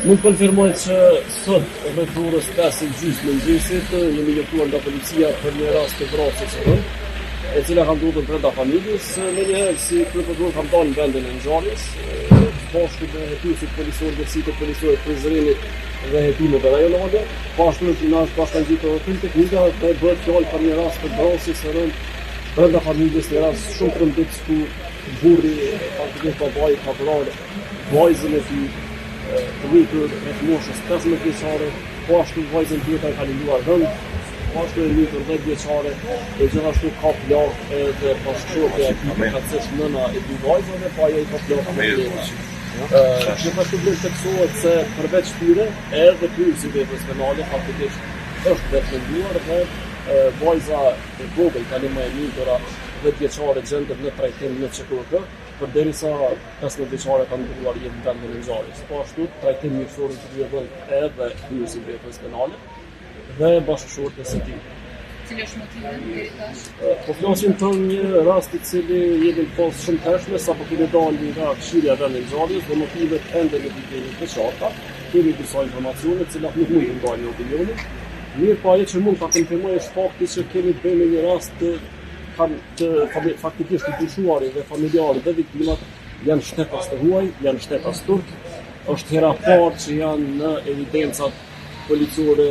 Mund konfirmoj që sot rreth orës 5:30 mëngjesit jemi njoftuar nga policia për një rast të vrasjes së rënd, e cila ka ndodhur brenda familjes. Në një herë si kryetari kam dalë në vendin e ngjarjes, bashkë me hetuesit policorë dhe sitë policorë të Prizrenit dhe hetimeve rajonale. Pashtu na është bashkangjitur teknika dhe bëhet fjalë për një rast të vrasjes së rënd brenda familjes, një rast shumë të rëndësishëm ku burri faktikisht babai ka vrarë vajzën e tij të rritur e të moshës 15 vjeçare, po ashtu vajzën tjetër ka linduar rënd, po ashtu e rritur 10 vjeçare, e gjithashtu ka plagë edhe bashkëshortja e nëna e dy vajzave, pa ajo i ka plagë me plagë. Gjithashtu vlen teksohet se përveç tyre edhe pyrësi veprës penale faktikisht është vetmenduar dhe vajza e vogël tani më e lindur 10 vjeçare gjendet në trajtim në CKK, përderisa 15 vjeçare kanë ndruar jetë në vendin e ngjarjes. Po ashtu trajtim mjekësor të kryerën edhe pyrësi veprës penale dhe bashkëshortes së tij. Cili është motivi deri tash? Po flasim për një rast i cili jemi pas shumë tashme sapo kemi dalë nga këshillja e vendit të ngjarjes dhe motivet ende në videoin të qarta. Kemi disa informacione të cilat nuk mund të ndajnë opinionin. Mirë, po ajo që mund ta konfirmoj është fakti që kemi të bëjmë me një rast faktikisht të dyshuarit dhe familjarët dhe viktimat janë shtetas të huaj, janë shtetas turk. Është hera parë që janë në evidencat policore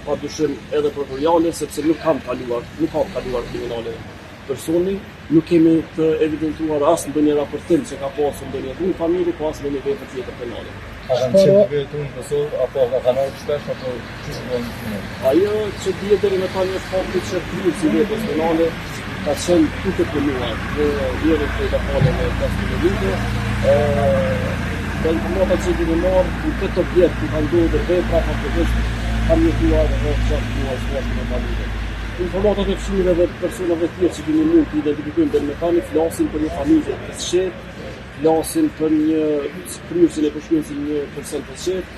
padyshim edhe prokuroriale, sepse nuk ka kaluar kriminale personi, nuk kemi të evidentuar as ndonjë raportim që ka pasur ndonjë dhun familje, po as ndonjë vepër tjetër penale. A kanë qenë vetur në Kosovë apo kanë ardhur shpesh apo ç'është bën? Ajo që dihet deri më tani është fakti që kryesi veprës penale ka qenë tutë punuar dhe vjerë të kapale në 15 vite. Dhe informata që kemi marrë në këtë objekt ku kanë ndodhur vepra faktikisht kanë jetuar dhe gjatë muajve në familje. Informatat e fshirë dhe personave të tjerë që kemi mund të identifikojmë deri më tani flasin për një familje të sqetë, flasin për një kryesin e përshkruesin një person të sqetë,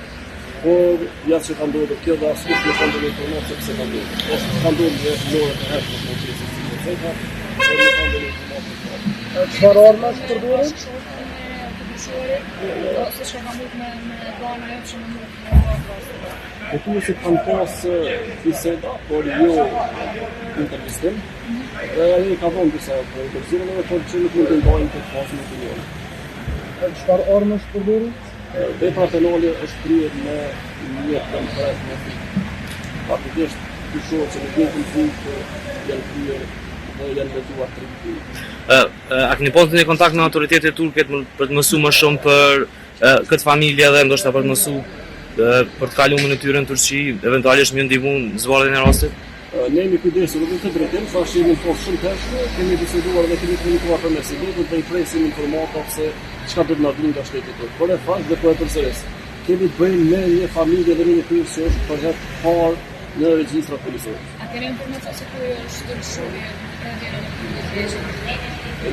por jashtë që ka ndodhur kjo dhe asnjë nuk ka ndodhur informacion se ka ndodhur. Ose ka ndodhur në orët e hershme të procesit. Çfarë armash përdoren? Ose që ka mund me dhona jo që më mund të Hetuesit kanë pas biseda, por jo intervistim. Dhe ai ka dhënë disa përgjigje, por që nuk mund të ndajnë këtë fazë në opinion. Çfarë armash përdoren? Vepra penale është kryer me mjet konkret në fik. Faktikisht dyshohet që në jetën fik janë kryer dhe janë vetuar 3 vite. A keni pasur një kontakt me autoritetet turke për të mësuar më shumë për këtë familje dhe ndoshta për të mësuar për të kaluar në tyre në Turqi, eventualisht më ndihmu në zvarrin e rastit? Ne jemi kujdesur në këtë drejtim, sa jemi në postë shumë tashmë, kemi biseduar dhe kemi komunikuar për mesëletit dhe i presim informata se çka do të na vinë nga shteti turk. Por e fakt dhe po e përsëris. Kemi të bëjmë me një familje dhe një pyetje që është për herë të parë në regjistrat policore. A keni informacion se ku është dëshuria e vendit në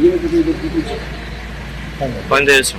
Jemi të bëjmë Faleminderit.